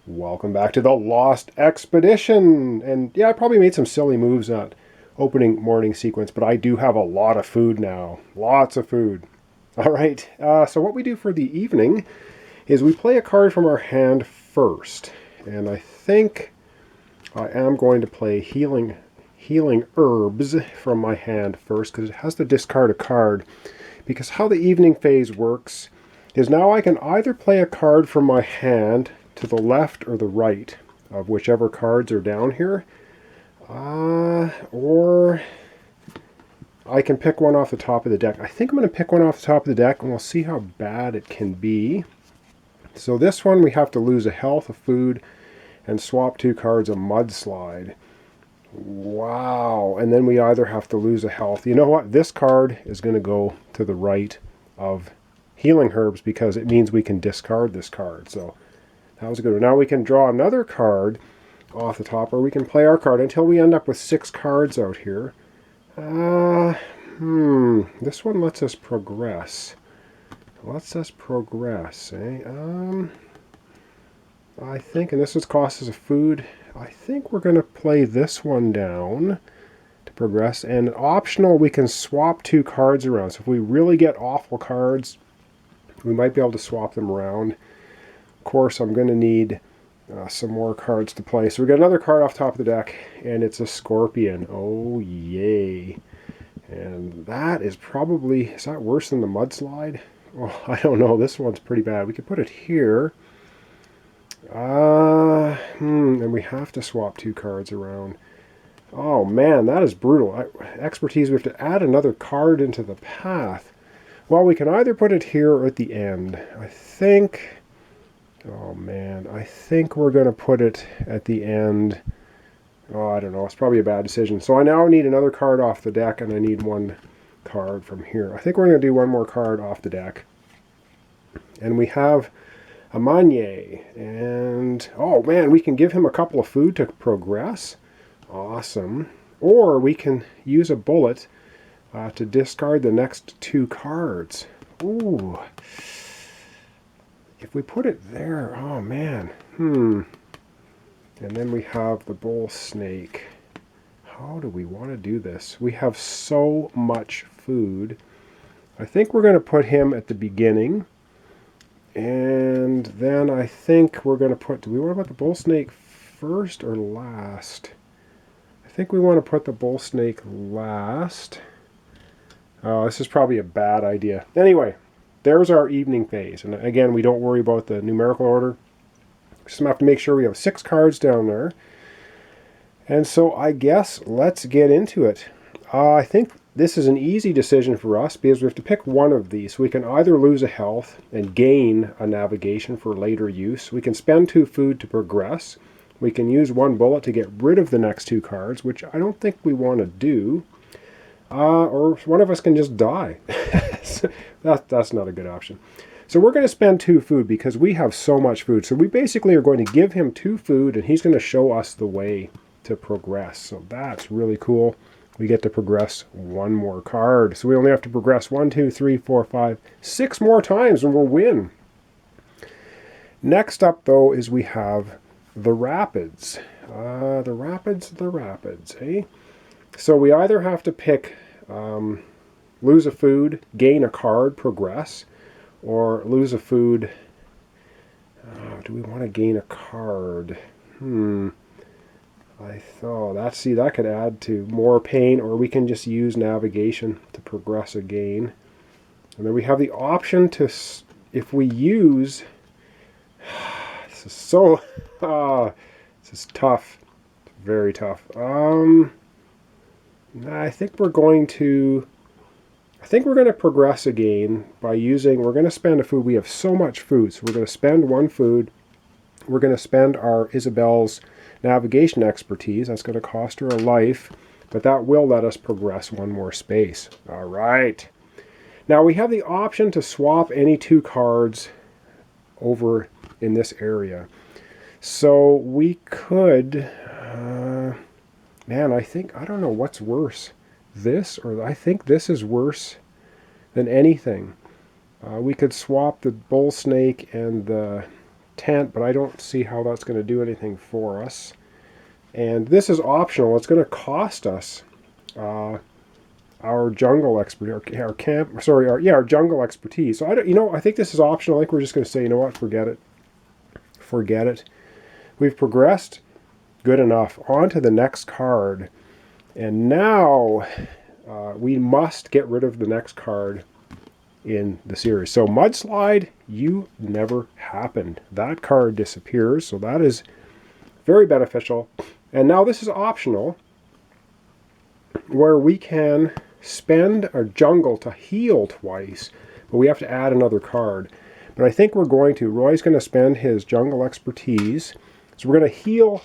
Welcome back to the Lost Expedition. And yeah, I probably made some silly moves on opening morning sequence, but I do have a lot of food now. Lots of food. All right, so what we do for the evening is we play a card from our hand first. And I think I am going to play healing herbs from my hand first because it has to discard a card. Because how the evening phase works is now I can either play a card from my hand to the left or the right of whichever cards are down here, or I can pick one off the top of the deck. I think I'm going to pick one off the top of the deck and we'll see how bad it can be. So this one we have to lose a health, a food, and swap two cards, a mudslide. Wow. And then we either have to lose a health. You know what? This card is going to go to the right of healing herbs because it means we can discard this card. So that was a good one. Now we can draw another card off the top, or we can play our card until we end up with 6 cards out here. This one lets us progress. I think, and this is cost us a food, I think we're going to play this one down to progress. And optional, we can swap 2 cards around. So if we really get awful cards, we might be able to swap them around. Of course, I'm going to need some more cards to play. So we got another card off top of the deck, and it's a scorpion. Oh, yay. And that is probably, is that worse than the mudslide? Oh, I don't know. This one's pretty bad. We could put it here. And we have to swap 2 cards around. Oh, man, that is brutal. Expertise, we have to add another card into the path. Well, we can either put it here or at the end. I think... Oh man, I think we're going to put it at the end. Oh, I don't know. It's probably a bad decision. So I now need another card off the deck, and I need one card from here. I think we're going to do one more card off the deck. And we have a Manier. And, oh man, we can give him a couple of food to progress. Awesome. Or we can use a bullet to discard the next 2 cards. Ooh. If we put it there, oh man, And then we have the bull snake. How do we want to do this? We have so much food. I think we're going to put him at the beginning. And then I think we're going to put, do we want to put the bull snake first or last? I think we want to put the bull snake last. Oh, this is probably a bad idea. Anyway. There's our evening phase. And again, we don't worry about the numerical order. Just have to make sure we have 6 cards down there. And so I guess let's get into it. I think this is an easy decision for us because we have to pick one of these. So we can either lose a health and gain a navigation for later use. We can spend 2 food to progress. We can use 1 bullet to get rid of the next 2 cards, which I don't think we want to do. Or one of us can just die. That's not a good option. So we're going to spend 2 food because we have so much food. So we basically are going to give him 2 food, and he's going to show us the way to progress. So that's really cool. We get to progress 1 more card. So we only have to progress 1, 2, 3, 4, 5, 6 more times, and we'll win. Next up, though, is we have the rapids. The rapids, eh? So we either have to pick lose a food, gain a card, progress, or lose a food. Do we want to gain a card? I thought that could add to more pain, or we can just use navigation to progress a gain. And then we have the option to, if we use, this is so, this is tough, it's very tough. I think we're going to progress again by using, we're going to spend a food. We have so much food, so we're going to spend 1 food. We're going to spend our Isabel's navigation expertise. That's going to cost her a life, but that will let us progress 1 more space. All right. Now we have the option to swap any 2 cards over in this area. So we could... Man, I don't know what's worse. This, or I think this is worse than anything. We could swap the bull snake and the tent, but I don't see how that's going to do anything for us. And this is optional. It's going to cost us our jungle expertise, our jungle expertise. So I think this is optional. I think we're just going to say, you know what, forget it. Forget it. We've progressed. Good enough. On to the next card. And now we must get rid of the next card in the series. So Mudslide, you never happened. That card disappears. So that is very beneficial. And now this is optional, where we can spend our jungle to heal twice, but we have to add another card. But I think we're going to. Roy's going to spend his jungle expertise. So we're going to heal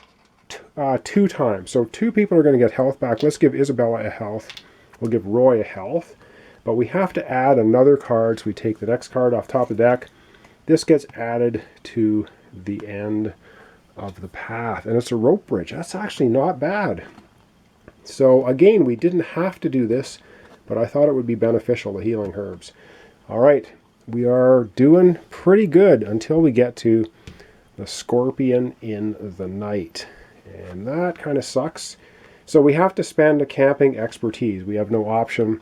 2 times. So 2 people are going to get health back. Let's give Isabella a health. We'll give Roy a health. But we have to add another card. So we take the next card off top of the deck. This gets added to the end of the path. And it's a rope bridge. That's actually not bad. So again, we didn't have to do this, but I thought it would be beneficial, the healing herbs. All right, we are doing pretty good until we get to the scorpion in the night. And that kind of sucks. So we have to spend a camping expertise. We have no option.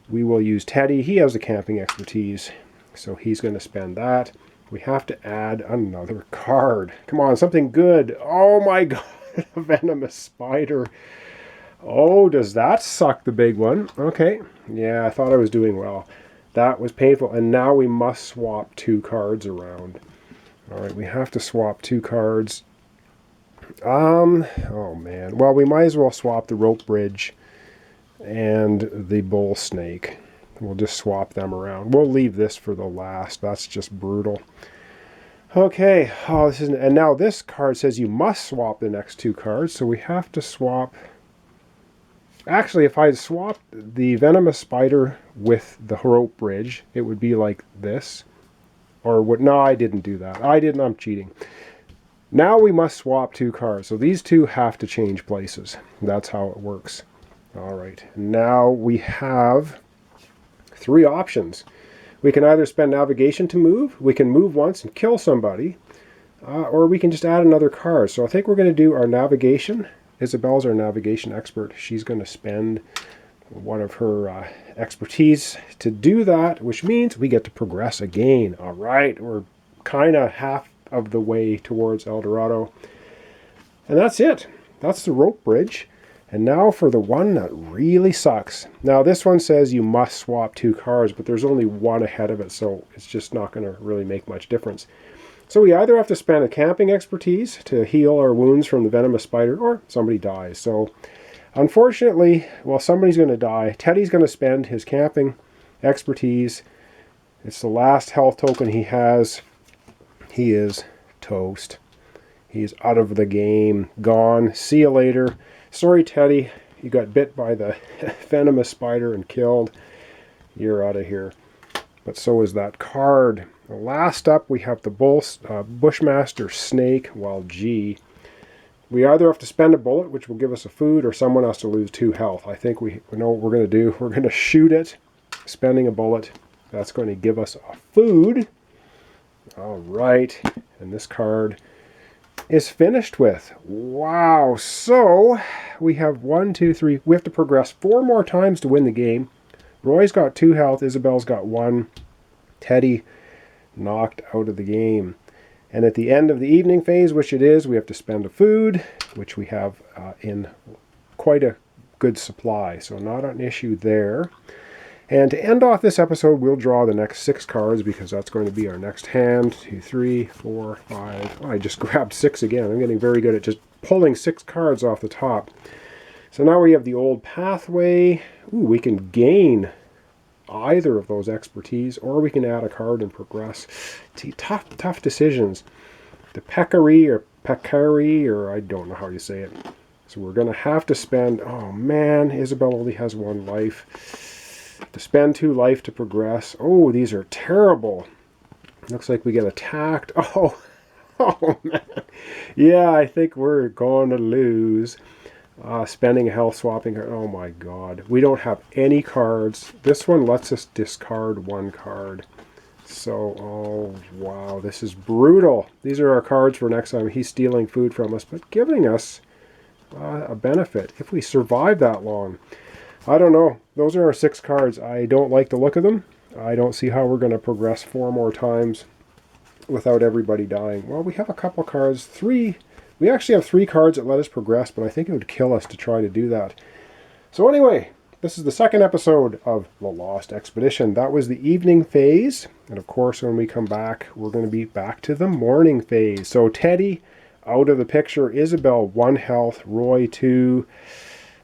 We will use Teddy. He has the camping expertise, so he's going to spend that. We have to add another card. Come on, something good. Oh my god, a venomous spider. Oh, does that suck, the big one? Okay, yeah, I thought I was doing well. That was painful, and now we must swap 2 cards around. All right, we have to swap 2 cards. Oh man. Well, we might as well swap the rope bridge and the bull snake. We'll just swap them around. We'll leave this for the last. That's just brutal. Okay. Oh, and now this card says you must swap the next 2 cards, so we have to swap. Actually, if I swapped the venomous spider with the rope bridge, it would be like this. Or what? No, I didn't do that. I'm cheating. Now we must swap 2 cards. So these 2 have to change places. That's how it works. All right. Now we have 3 options. We can either spend navigation to move, we can move once and kill somebody, or we can just add another card. So I think we're going to do our navigation. Isabel's our navigation expert. She's going to spend one of her expertise to do that, which means we get to progress again. All right, we're kind of half of the way towards El Dorado. And that's it. That's the rope bridge. And now for the one that really sucks. Now this one says you must swap 2 cards, but there's only 1 ahead of it, so it's just not going to really make much difference. So we either have to spend a camping expertise to heal our wounds from the venomous spider, or somebody dies. So unfortunately, well, somebody's going to die. Teddy's going to spend his camping expertise. It's the last health token he has. He is toast. He's out of the game. Gone. See you later. Sorry, Teddy. You got bit by the venomous spider and killed. You're out of here. But so is that card. Last up, we have the Bushmaster Snake, while G. We either have to spend a bullet, which will give us a food, or someone has to lose 2 health. I think we know what we're going to do. We're going to shoot it, spending a bullet. That's going to give us a food. All right. And this card is finished with. Wow. So we have 1, 2, 3. We have to progress 4 more times to win the game. Roy's got 2 health. Isabel's got 1. Teddy knocked out of the game. And at the end of the evening phase, which it is, we have to spend a food, which we have in quite a good supply. So not an issue there. And to end off this episode, we'll draw the next 6 cards, because that's going to be our next hand. 2, 3, 4, 5. Oh, I just grabbed 6 again. I'm getting very good at just pulling 6 cards off the top. So now we have the old pathway. Ooh, we can gain either of those expertise, or we can add a card and progress. See, tough decisions. The Peccary, or I don't know how you say it. So we're going to have to spend, oh man, Isabel only has 1 life. To spend 2 life to progress. Oh, these are terrible. Looks like we get attacked. Oh, oh man. Yeah, I think we're going to lose. Spending a health, swapping. Oh my god. We don't have any cards. This one lets us discard 1 card. So, oh wow, this is brutal. These are our cards for next time. He's stealing food from us, but giving us a benefit if we survive that long. I don't know. Those are our 6 cards. I don't like the look of them. I don't see how we're going to progress 4 more times without everybody dying. Well, we have a couple cards. 3. We actually have 3 cards that let us progress, but I think it would kill us to try to do that. So anyway, this is the 2nd episode of The Lost Expedition. That was the evening phase. And of course, when we come back, we're going to be back to the morning phase. So Teddy, out of the picture. Isabel, 1 health. Roy, 2.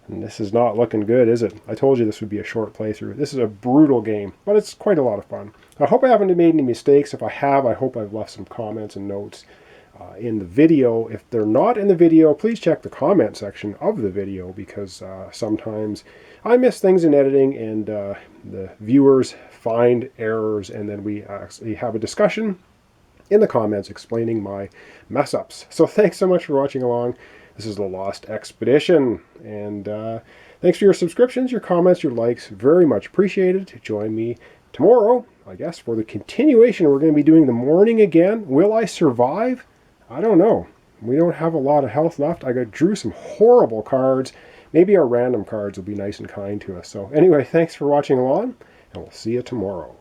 And this is not looking good, is it? I told you this would be a short playthrough. This is a brutal game, but it's quite a lot of fun. I hope I haven't made any mistakes. If I have, I hope I've left some comments and notes in the video. If they're not in the video, please check the comment section of the video, because sometimes I miss things in editing, and the viewers find errors, and then we actually have a discussion in the comments explaining my mess ups. So thanks so much for watching along. This is The Lost Expedition, and thanks for your subscriptions, your comments, your likes. Very much appreciated. Join me tomorrow, I guess, for the continuation. We're going to be doing the morning again. Will I survive? I don't know. We don't have a lot of health left. I drew some horrible cards. Maybe our random cards will be nice and kind to us. So anyway, thanks for watching along, and we'll see you tomorrow.